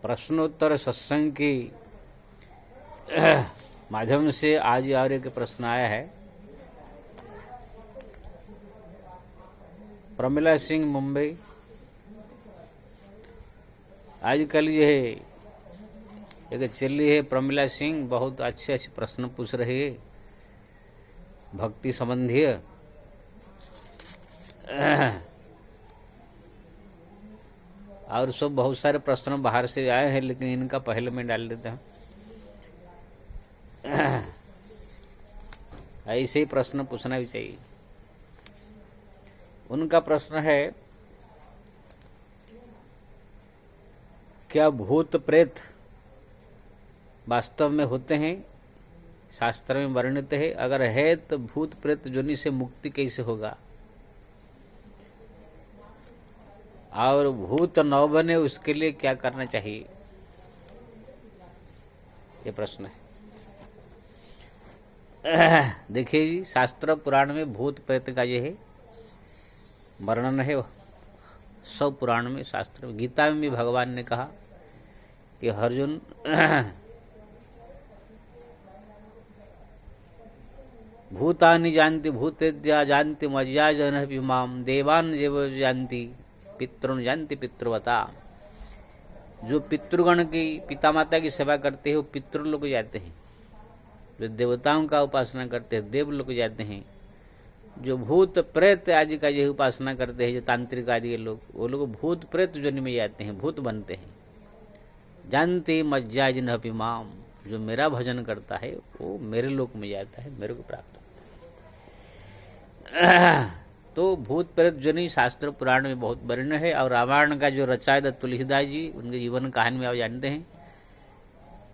प्रश्नोत्तर सत्संग के माध्यम से आज और एक प्रश्न आया है। प्रमिला सिंह मुंबई आजकल ये एक चली है प्रमिला सिंह, बहुत अच्छे अच्छे प्रश्न पूछ रही है भक्ति संबंधी। और सब बहुत सारे प्रश्न बाहर से आए हैं, लेकिन इनका पहले में डाल देता हूं। ऐसे ही प्रश्न पूछना भी चाहिए। उनका प्रश्न है, क्या भूत प्रेत वास्तव में होते हैं? शास्त्र में वर्णित है। अगर है तो भूत प्रेत जोनि से मुक्ति कैसे होगा? और भूत न बने उसके लिए क्या करना चाहिए? ये प्रश्न है। देखिए जी, शास्त्र पुराण में भूत प्रेत का ये है वर्णन है। सब पुराण में, शास्त्र में, गीता में भी भगवान ने कहा कि अर्जुन भूतानि जानति भूतेद्या जानति मज्जा जन विमाम देवान जेव जानति पितृन जानति पितृवता। जो पितृगण की पिता माता की सेवा करते हैं वो पितृ लोग जाते हैं। जो देवताओं का उपासना करते हैं देव लोग जाते हैं। जो भूत प्रेत आदि का जो उपासना करते हैं, जो तांत्रिक आदि लोग, वो लोग भूत प्रेत जोनि में जाते हैं, भूत बनते हैं। जानते मज्जा जिन अभिमाम, जो मेरा भजन करता है वो मेरे लोक में जाता है, मेरे को प्राप्त होता है। तो भूत प्रेत जोनि शास्त्र पुराण में बहुत वर्णन है। और रामायण का जो रचाया तुलसीदास जी, उनके जीवन कहानी में आप जानते हैं।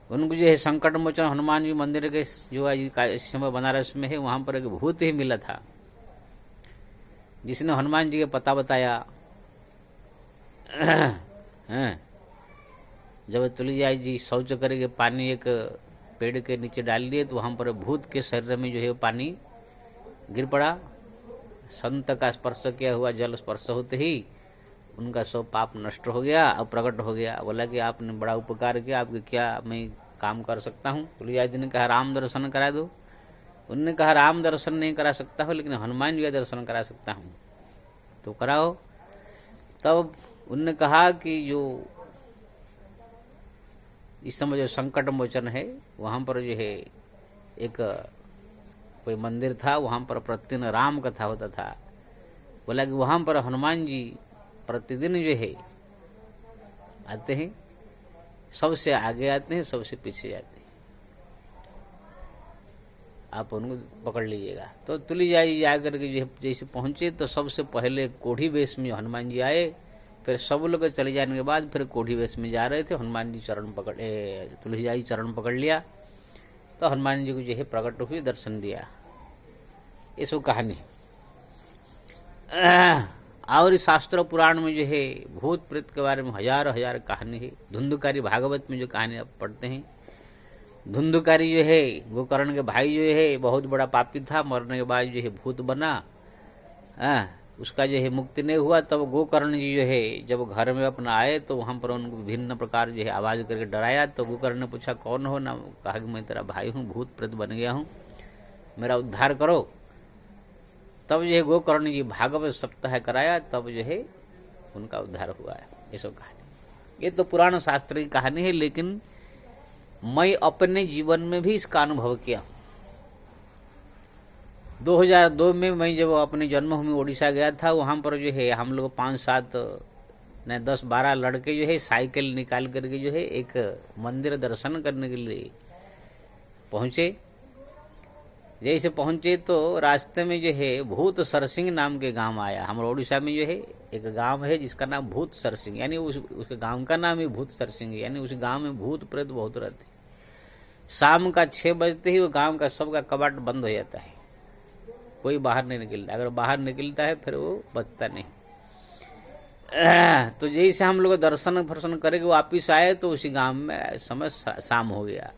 उनको जो है संकट मोचन हनुमान जी मंदिर के जो आज इस समय बनारस में है, वहां पर एक भूत ही मिला था जिसने हनुमान जी का पता बताया। जब तुलसीदास जी शौच करके पानी एक पेड़ के नीचे डाल दिए तो वहां पर भूत के शरीर में जो है पानी गिर पड़ा। संत का स्पर्श किया हुआ जल स्पर्श होते ही उनका सब पाप नष्ट हो गया और प्रकट हो गया। बोला कि आपने बड़ा उपकार किया, आपके क्या मैं काम कर सकता हूँ? तुलसीदास जी ने कहा राम दर्शन करा दो। उन्होंने कहा राम दर्शन नहीं करा सकता हूँ, लेकिन हनुमान जी का दर्शन करा सकता हूँ, तो कराओ। तब उन्होंने कहा कि जो इस समय जो संकट मोचन है वहां पर जो है एक कोई मंदिर था, वहां पर प्रतिदिन राम कथा होता था। बोला कि वहां पर हनुमान जी प्रतिदिन जो है आते हैं, सबसे आगे आते हैं, सबसे पीछे जाते हैं, आप उनको पकड़ लीजिएगा। तो तुलसीदास जी जाकर के जो जैसे पहुंचे तो सबसे पहले कोढ़ी वेश में हनुमान जी आए। फिर सब लोग चले जाने के बाद फिर कोढ़ी वेश में जा रहे थे, हनुमान जी चरण पकड़े, तुलसीदास जी चरण पकड़ लिया तो हनुमान जी को जो है प्रकट हुए, दर्शन दिया। ये सब कहानी। और शास्त्र पुराण में जो है भूत प्रेत के बारे में हजार हजार कहानी है। धुंधुकारी भागवत में जो कहानी आप पढ़ते हैं, धुंधुकारी जो है गोकर्ण के भाई जो है बहुत बड़ा पापी था, मरने के बाद जो है भूत बना। उसका जो है मुक्ति नहीं हुआ। तब गोकर्ण जी जो है जब घर में अपना आए तो वहां पर उनको विभिन्न प्रकार जो है आवाज करके डराया। तो गोकर्ण ने पूछा कौन हो? ना कहा कि मैं तेरा भाई हूँ, भूत प्रेत बन गया हूँ, मेरा उद्धार करो। तब जो है गोकर्ण जी भागवत सप्ताह कराया, तब जो है उनका उद्धार हुआ है। ये सब कहानी, ये तो पुराण शास्त्र की कहानी है, लेकिन मैं अपने जीवन में भी इसका अनुभव किया। 2002 में मैं जब अपनी जन्मभूमि उड़ीसा गया था, वहां पर जो है हम लोग 5-7 नहीं 10-12 लड़के जो है साइकिल निकाल करके जो है एक मंदिर दर्शन करने के लिए पहुंचे। जैसे पहुंचे तो रास्ते में जो है भूत सरसिंह नाम के गांव आया। हमारे उड़ीसा में जो है एक गांव है जिसका नाम भूत सरसिंह, यानी उसके गांव का नाम ही भूत सरसिंह, यानी उस गांव में भूत प्रेत बहुत रहते। शाम का 6 बजते ही वो गांव का सबका कबाट बंद हो जाता है, कोई बाहर नहीं निकलता। अगर बाहर निकलता है फिर वो बचता नहीं। तो जैसे हम लोग दर्शन फर्शन करके वापिस आए तो उसी गांव में समय शाम हो गया।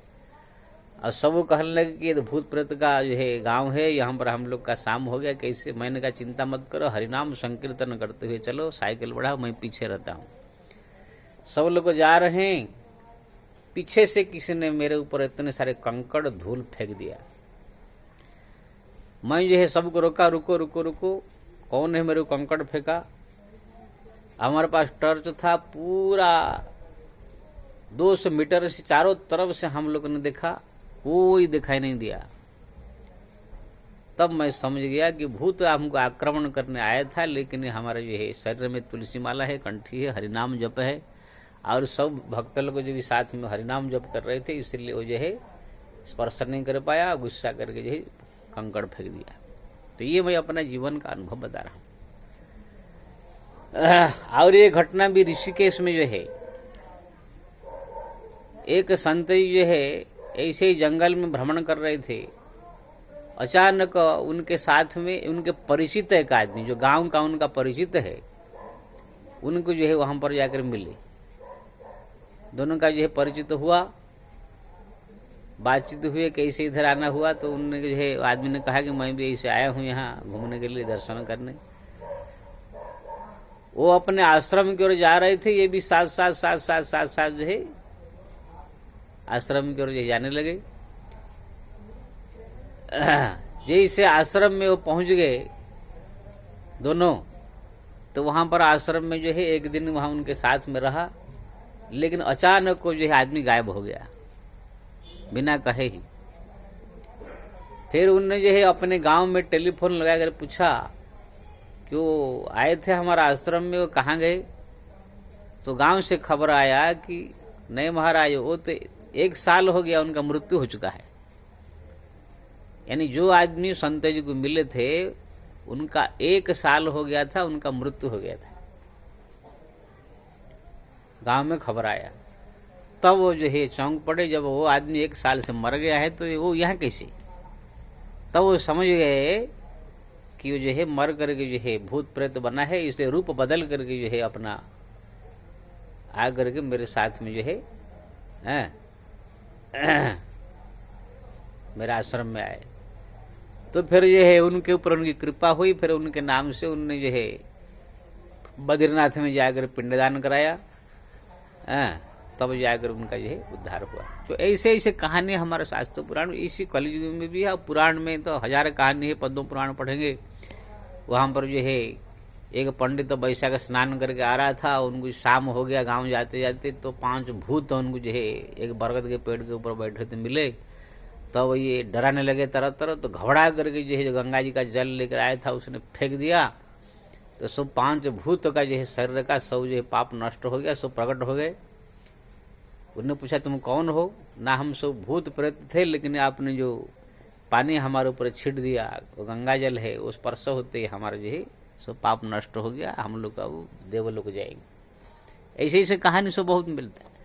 और सब कहने लगे कि ये भूत प्रेत का जो है गांव है, यहाँ पर हम लोग का शाम हो गया कैसे? मैंने कहा चिंता मत करो, हरिनाम संकीर्तन करते हुए चलो, साइकिल बढ़ाओ, मैं पीछे रहता हूँ। सब लोग जा रहे हैं पीछे से किसी ने मेरे ऊपर इतने सारे कंकड़ धूल फेंक दिया। मैं जो है सबको रोका, रुको रुको रुको, कौन है मेरे को कंकड़ फेंका। हमारे पास टॉर्च था, पूरा 200 मीटर से चारों तरफ से हम लोगों ने देखा, कोई दिखाई नहीं दिया। तब मैं समझ गया कि भूत हमको आक्रमण करने आया था, लेकिन हमारे जो है शरीर में तुलसी माला है, कंठी है, हरिनाम जप है, और सब भक्त लोग जो भी साथ में हरिनाम जप कर रहे थे, इसलिए वो जो है स्पर्श नहीं कर पाया, गुस्सा करके जो है कंकड़ फेंक दिया। तो ये मैं अपना जीवन का अनुभव बता रहा हूँ। और ये घटना भी ऋषिकेश में जो है, एक संत जो है ऐसे ही जंगल में भ्रमण कर रहे थे। अचानक उनके साथ में उनके परिचित एक आदमी, जो गांव का उनका परिचित है, उनको जो है वहां पर जाकर मिले। दोनों का जो है परिचित हुआ, बातचीत हुए, कैसे इधर आना हुआ। तो उन्होंने जो है आदमी ने कहा कि मैं भी ऐसे आया हूँ यहाँ घूमने के लिए, दर्शन करने। वो अपने आश्रम की ओर जा रहे थे, ये भी साथ साथ जो है आश्रम की ओर जाने लगे। जैसे आश्रम में वो पहुंच गए दोनों, तो वहां पर आश्रम में जो है एक दिन वहां उनके साथ में रहा, लेकिन अचानक को जो है आदमी गायब हो गया बिना कहे ही। फिर उनने जो है अपने गांव में टेलीफोन लगाकर पूछा कि वो आए थे हमारा आश्रम में, वो कहाँ गए। तो गांव से खबर आया कि नहीं महाराज, वो तो 1 साल हो गया, उनका मृत्यु हो चुका है। यानी जो आदमी संत जी को मिले थे, उनका 1 साल हो गया था, उनका मृत्यु हो गया था। गांव में खबर आया, तब वो जो है चौंक पड़े। जब वो आदमी 1 साल से मर गया है तो वो यहाँ कैसे। तब वो समझ गए कि वो जो है मर करके जो है भूत प्रेत बना है, इसे रूप बदल करके जो है अपना आ करके मेरे साथ में जो है मेरे आश्रम में आए। तो फिर जो है उनके ऊपर उनकी कृपा हुई। फिर उनके नाम से उनने जो है बद्रीनाथ में जाकर पिंडदान कराया, तब जाकर उनका जो है उद्धार हुआ। तो ऐसे ऐसे कहानी हमारे शास्त्र पुराण में, इसी कलयुग में भी है। पुराण में तो 1000 कहानी है, पद्म पुराण पढ़ेंगे वहाँ पर जो है एक पंडित तो वैशाख स्नान करके आ रहा था, उनको शाम हो गया गांव जाते जाते, तो 5 भूत उनको जो है एक बरगद के पेड़ के ऊपर बैठे थे मिले। तो ये डराने लगे तरह तरह। तो घबरा करके जो है जो गंगा जी का जल लेकर आया था उसने फेंक दिया। तो सब 5 भूत का जो है शरीर का सब जो है पाप नष्ट हो गया, सब प्रकट हो गए। उन्होंने पूछा तुम कौन हो। ना हम सब भूत प्रेत थे, लेकिन आपने जो पानी हमारे ऊपर छिट दिया, वो गंगा जल है, उस स्पर्श होते ही हमारा जो है सब पाप नष्ट हो गया, हम लोग का वो देवलोक जाएंगे। ऐसे ऐसे कहानी सब बहुत मिलता है।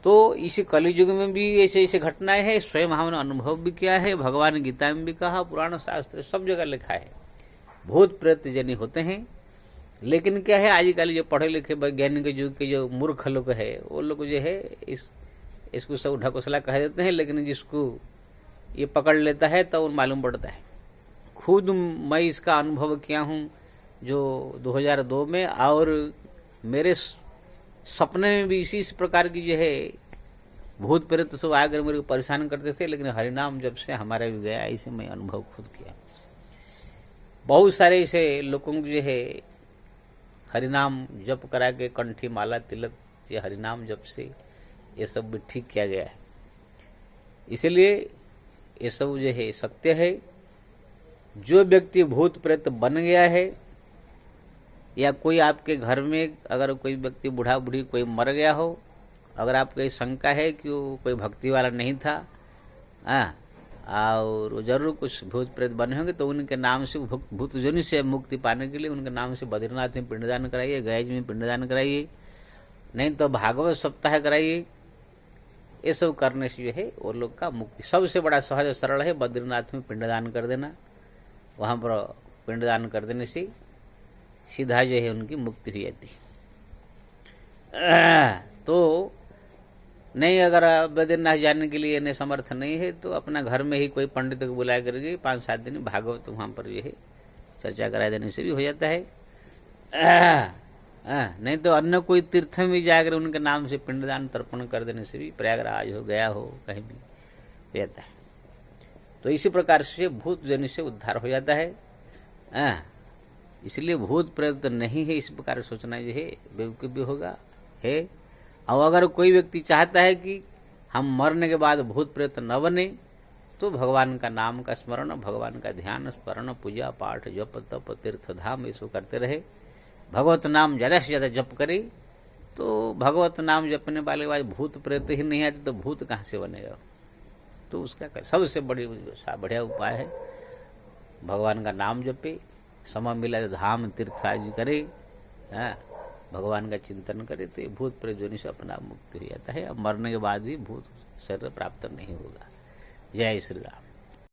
तो इसी कलयुग में भी ऐसे ऐसे घटनाएं हैं, स्वयं हमने अनुभव भी किया है, भगवान गीता में भी कहा, पुराण शास्त्र सब जगह लिखा है। भूत प्रेत जनी होते हैं। लेकिन क्या है, आजकल जो पढ़े लिखे वैज्ञानिक युग के जो मूर्ख लोग है, वो लोग जो है इसको सब ढकोसला कह देते हैं। लेकिन जिसको ये पकड़ लेता है तो मालूम पड़ता है। खुद मैं इसका अनुभव किया हूँ जो 2002 में, और मेरे सपने में भी इसी प्रकार की जो है भूत प्रेत सब आकर मेरे को परेशान करते थे। लेकिन हरिनाम जब से हमारा भी गया, ऐसे मैं अनुभव खुद किया। बहुत सारे ऐसे लोगों को जो है हरिनाम जप करा के कंठी माला तिलक ये हरिनाम जप से ये सब भी ठीक किया गया है। इसलिए ये सब जो है सत्य है। जो व्यक्ति भूत प्रेत बन गया है, या कोई आपके घर में अगर कोई व्यक्ति बूढ़ा बूढ़ी कोई मर गया हो, अगर आपको ये शंका है कि वो कोई भक्ति वाला नहीं था और जरूर कुछ भूत प्रेत बने होंगे, तो उनके नाम से भूत जोनि से मुक्ति पाने के लिए उनके नाम से बद्रीनाथ में पिंडदान कराइए, गया में पिंडदान कराइए, नहीं तो भागवत सप्ताह कराइए। ये सब करने से जो है वो लोग का मुक्ति सबसे बड़ा सहज सरल है। बद्रीनाथ में पिंडदान कर देना, वहां पर पिंडदान कर देने से सीधा जो है उनकी मुक्ति हो जाती है। तो नहीं, अगर बद्रीनाथ जाने के लिए समर्थ नहीं है तो अपना घर में ही कोई पंडित को बुला करके 5-7 दिन भागवत वहां पर जो है चर्चा करा देने से भी हो जाता है। नहीं तो अन्य कोई तीर्थ में भी जाकर उनके नाम से पिंडदान तर्पण कर देने से भी, प्रयागराज हो, गया हो, कहीं भी रहता है। तो इसी प्रकार से भूत जन से उद्धार हो जाता है। इसलिए भूत प्रेत नहीं है इस प्रकार सोचना जो है बेवकूफ भी होगा है। और अगर कोई व्यक्ति चाहता है कि हम मरने के बाद भूत प्रेत न बने, तो भगवान का नाम का स्मरण, भगवान का ध्यान, स्मरण, पूजा पाठ, जप तप तीर्थ धाम ये सब करते रहे, भगवत नाम ज्यादा से ज्यादा जप करे, तो भगवत नाम जपने वाले के बाद भूत प्रेत ही नहीं आते तो भूत कहाँ से बनेगा। तो उसका सबसे बढ़िया उपाय है भगवान का नाम जपे, समय मिला तो धाम तीर्थ आदि करे, भगवान का चिंतन करे, तो ये भूत प्रेत जोनि से अपना मुक्त हो जाता है। अब मरने के बाद भी भूत शरीर प्राप्त नहीं होगा। जय श्री राम।